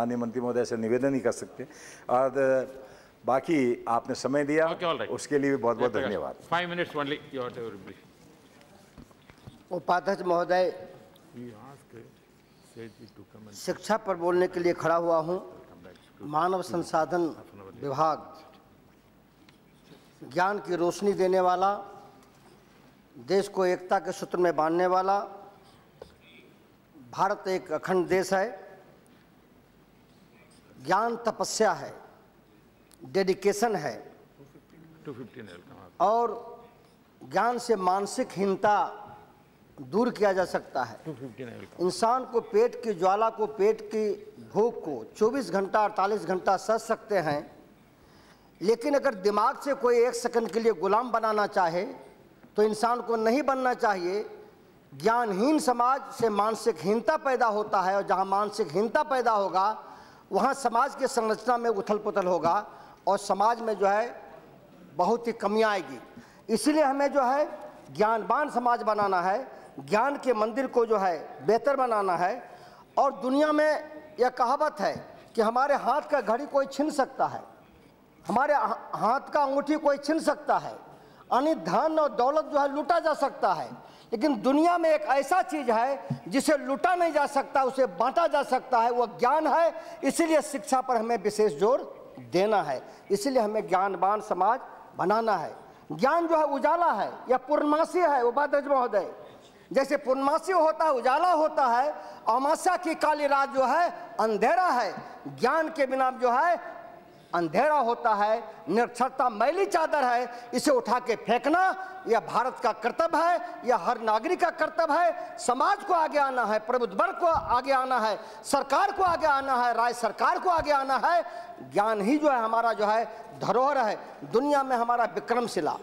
माननीय मंत्री महोदय से निवेदन ही कर सकते। और बाकी आपने समय दिया, उसके लिए भी बहुत बहुत धन्यवाद। 5 minutes only. उपाध्यक्ष महोदय, शिक्षा पर बोलने के लिए खड़ा हुआ हूं। मानव संसाधन विभाग ज्ञान की रोशनी देने वाला, देश को एकता के सूत्र में बांधने वाला, भारत एक अखंड देश है। ज्ञान तपस्या है, डेडिकेशन है, और ज्ञान से मानसिक हीनता दूर किया जा सकता है। इंसान को पेट की ज्वाला को, पेट की भूख को 24 घंटा 48 घंटा सह सकते हैं, लेकिन अगर दिमाग से कोई 1 सेकंड के लिए गुलाम बनाना चाहे तो इंसान को नहीं बनना चाहिए। ज्ञानहीन समाज से मानसिक हीनता पैदा होता है, और जहाँ मानसिक हीनता पैदा होगा वहाँ समाज के संरचना में उथल पुथल होगा और समाज में जो है बहुत ही कमियाँ आएगी। इसीलिए हमें जो है ज्ञानवान समाज बनाना है, ज्ञान के मंदिर को जो है बेहतर बनाना है। और दुनिया में यह कहावत है कि हमारे हाथ का घड़ी कोई छीन सकता है, हमारे हाथ का अंगूठी कोई छीन सकता है, यानी धन और दौलत जो है लूटा जा सकता है, लेकिन दुनिया में एक ऐसा चीज़ है जिसे लूटा नहीं जा सकता, उसे बांटा जा सकता है, वह ज्ञान है। इसीलिए शिक्षा पर हमें विशेष जोर देना है, इसीलिए हमें ज्ञानवान समाज बनाना है। ज्ञान जो है उजाला है या पूर्णमासी है उपाध्यक्ष महोदय। जैसे पूर्णमासी होता है, उजाला होता है, अमावस्या की काली रात जो है अंधेरा है। ज्ञान के बिना जो है अंधेरा होता है, निरक्षरता मैली चादर है, इसे उठा के फेंकना यह भारत का कर्तव्य है, यह हर नागरिक का कर्तव्य है। समाज को आगे आना है, प्रबुद्ध वर्ग को आगे आना है, सरकार को आगे आना है, राज्य सरकार को आगे आना है। ज्ञान ही जो है हमारा जो है धरोहर है। दुनिया में हमारा विक्रमशिला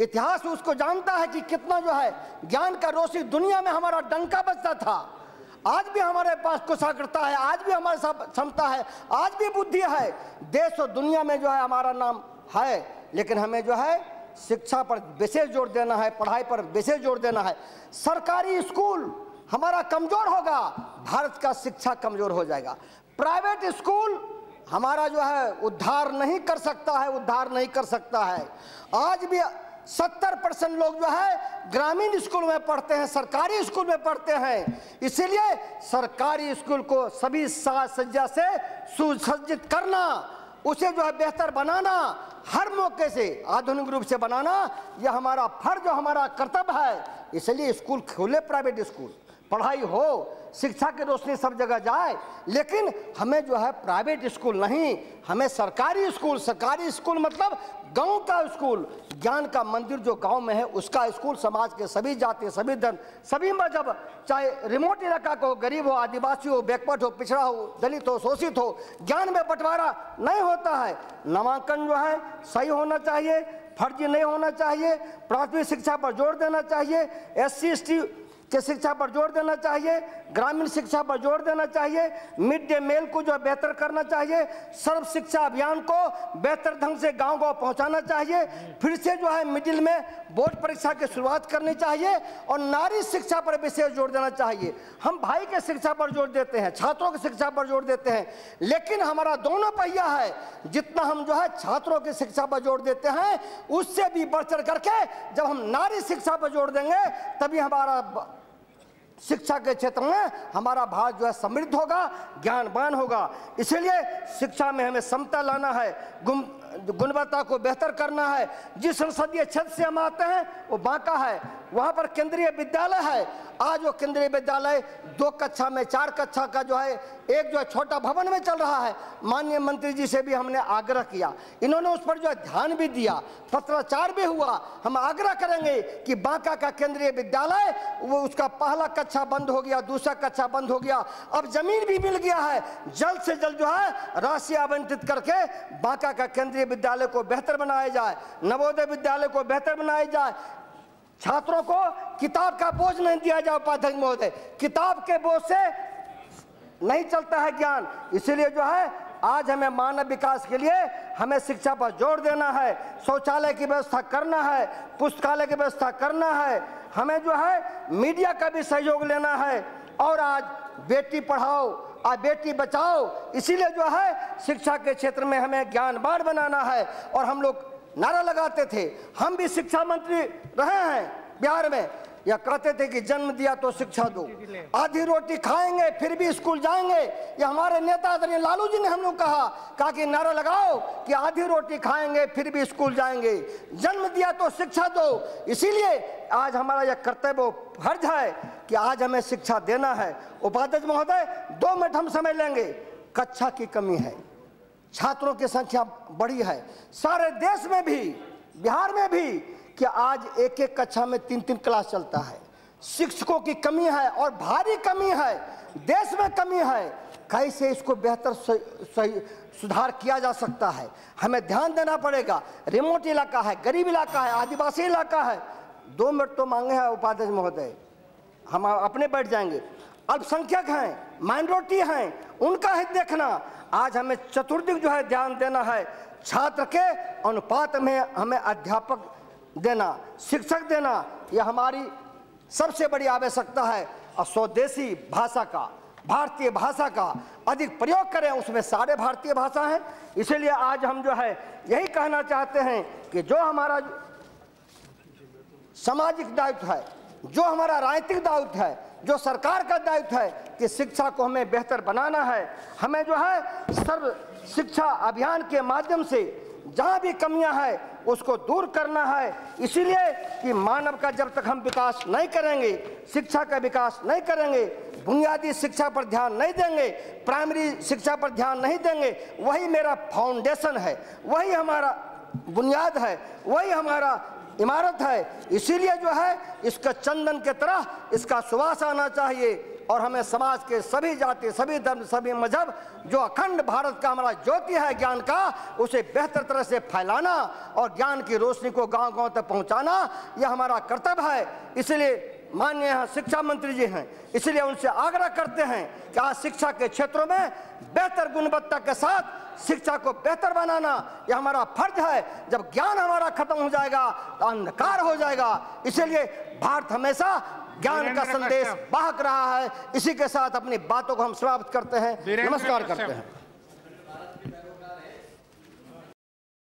इतिहास उसको जानता है कि कितना जो है ज्ञान का रोशनी दुनिया में हमारा डंका बजता था। आज भी हमारे पास कुशाग्रता है, आज भी हमारे साथ क्षमता है, आज भी बुद्धि है, देश और दुनिया में जो है हमारा नाम है। लेकिन हमें जो है शिक्षा पर विशेष जोर देना है, पढ़ाई पर विशेष जोर देना है। सरकारी स्कूल हमारा कमजोर होगा, भारत का शिक्षा कमजोर हो जाएगा। प्राइवेट स्कूल हमारा जो है उद्धार नहीं कर सकता है, उद्धार नहीं कर सकता है। आज भी 70% लोग जो है ग्रामीण स्कूल में पढ़ते हैं, सरकारी स्कूल में पढ़ते हैं। इसीलिए सरकारी स्कूल को सभी साज सज्जा से सुसज्जित करना, उसे जो है बेहतर बनाना, हर मौके से आधुनिक रूप से बनाना, यह हमारा फर्ज और हमारा कर्तव्य है। इसलिए स्कूल खोले, प्राइवेट स्कूल, पढ़ाई हो, शिक्षा की रोशनी सब जगह जाए, लेकिन हमें जो है प्राइवेट स्कूल नहीं, हमें सरकारी स्कूल मतलब गांव का स्कूल, ज्ञान का मंदिर जो गांव में है उसका स्कूल, समाज के सभी जाति, सभी धर्म, सभी मजहब, चाहे रिमोट इलाका को, गरीब हो, आदिवासी हो, बैकवर्ड हो, पिछड़ा हो, दलित हो, शोषित हो, ज्ञान में बंटवारा नहीं होता है। नामांकन जो है सही होना चाहिए, फर्जी नहीं होना चाहिए, प्राथमिक शिक्षा पर जोर देना चाहिए, SC ST के शिक्षा पर जोर देना चाहिए, ग्रामीण शिक्षा पर जोर देना चाहिए, मिड डे मील को जो बेहतर करना चाहिए, सर्व शिक्षा अभियान को बेहतर ढंग से गांव गांव पहुंचाना चाहिए। फिर से जो है मिडिल में बोर्ड परीक्षा की शुरुआत करनी चाहिए और नारी शिक्षा पर विशेष जोर देना चाहिए। हम भाई के शिक्षा पर जोर देते हैं, छात्रों की शिक्षा पर जोर देते हैं, लेकिन हमारा दोनों पहिया है। जितना हम जो है छात्रों की शिक्षा पर जोर देते हैं, उससे भी बढ़ चढ़ करके जब हम नारी शिक्षा पर जोर देंगे तभी हमारा शिक्षा के क्षेत्र में हमारा भारत जो है समृद्ध होगा, ज्ञानवान होगा। इसलिए शिक्षा में हमें समता लाना है, गुणवत्ता को बेहतर करना है। जिस संसदीय क्षेत्र से हम आते हैं वो बांका है, वहाँ पर केंद्रीय विद्यालय है। आज वो केंद्रीय विद्यालय 2 कक्षा में 4 कक्षा का जो है एक जो है छोटा भवन में चल रहा है। माननीय मंत्री जी से भी हमने आग्रह किया, इन्होंने उस पर जो है ध्यान भी दिया, पत्राचार भी हुआ। हम आग्रह करेंगे कि बांका का केंद्रीय विद्यालय वो उसका पहला कक्षा बंद हो गया, दूसरा कक्षा बंद हो गया, अब जमीन भी मिल गया है, जल्द से जल्द जो है राशि आवंटित करके बांका का केंद्रीय विद्यालय को बेहतर बनाया जाए, नवोदय विद्यालय को बेहतर बनाया जाए। छात्रों को किताब का बोझ नहीं दिया जाए उपाध्यक्ष महोदय, किताब के बोझ से नहीं चलता है ज्ञान। इसीलिए जो है आज हमें मानव विकास के लिए हमें शिक्षा पर जोर देना है, शौचालय की व्यवस्था करना है, पुस्तकालय की व्यवस्था करना है, हमें जो है मीडिया का भी सहयोग लेना है। और आज बेटी पढ़ाओ आज बेटी बचाओ, इसीलिए जो है शिक्षा के क्षेत्र में हमें ज्ञानवान बनाना है। और हम लोग नारा लगाते थे, हम भी शिक्षा मंत्री रहे हैं बिहार में, या कहते थे कि जन्म दिया तो शिक्षा दो, आधी रोटी खाएंगे फिर भी स्कूल जाएंगे। ये हमारे नेता आदरणीय लालू जी ने हम लोग कहा कि नारा लगाओ कि आधी रोटी खाएंगे फिर भी स्कूल जाएंगे, जन्म दिया तो शिक्षा दो। इसीलिए आज हमारा यह कर्तव्य फर्ज है कि आज हमें शिक्षा देना है। उपाध्यक्ष महोदय, 2 मिनट हम समय लेंगे। कक्षा की कमी है, छात्रों की संख्या बढ़ी है सारे देश में भी, बिहार में भी, कि आज एक एक कक्षा में 3-3 क्लास चलता है। शिक्षकों की कमी है और भारी कमी है, देश में कमी है। कैसे इसको बेहतर सही सुधार किया जा सकता है, हमें ध्यान देना पड़ेगा। रिमोट इलाका है, गरीब इलाका है, आदिवासी इलाका है। 2 मिनट तो मांगे हैं उपाध्यक्ष महोदय, हम अपने बैठ जाएंगे। अल्पसंख्यक हैं, माइनॉरिटी हैं, उनका हित देखना। आज हमें चतुर्दिक जो है ध्यान देना है। छात्र के अनुपात में हमें अध्यापक देना, शिक्षक देना, यह हमारी सबसे बड़ी आवश्यकता है। और स्वदेशी भाषा का, भारतीय भाषा का अधिक प्रयोग करें, उसमें सारे भारतीय भाषा हैं। इसलिए आज हम जो है यही कहना चाहते हैं कि जो हमारा सामाजिक दायित्व है, जो हमारा राजनीतिक दायित्व है, जो सरकार का दायित्व है कि शिक्षा को हमें बेहतर बनाना है। हमें जो है सर्व शिक्षा अभियान के माध्यम से जहाँ भी कमियां हैं उसको दूर करना है। इसीलिए कि मानव का जब तक हम विकास नहीं करेंगे, शिक्षा का विकास नहीं करेंगे, बुनियादी शिक्षा पर ध्यान नहीं देंगे, प्राइमरी शिक्षा पर ध्यान नहीं देंगे, वही मेरा फाउंडेशन है, वही हमारा बुनियाद है, वही हमारा इमारत है। इसीलिए जो है इसका चंदन के तरह इसका सुवास आना चाहिए। और हमें समाज के सभी जाति, सभी धर्म, सभी मजहब, जो अखंड भारत का हमारा ज्योति है ज्ञान का, उसे बेहतर तरह से फैलाना और ज्ञान की रोशनी को गांव-गांव तक पहुंचाना, यह हमारा कर्तव्य है। इसलिए माननीय यहाँ शिक्षा मंत्री जी हैं, इसलिए उनसे आग्रह करते हैं कि आज शिक्षा के क्षेत्रों में बेहतर गुणवत्ता के साथ शिक्षा को बेहतर बनाना यह हमारा फर्ज है। जब ज्ञान हमारा खत्म हो जाएगा तो अंधकार हो जाएगा। इसलिए भारत हमेशा ज्ञान का संदेश बाहक रहा है। इसी के साथ अपनी बातों को हम समाप्त करते हैं। नमस्कार करते हैं।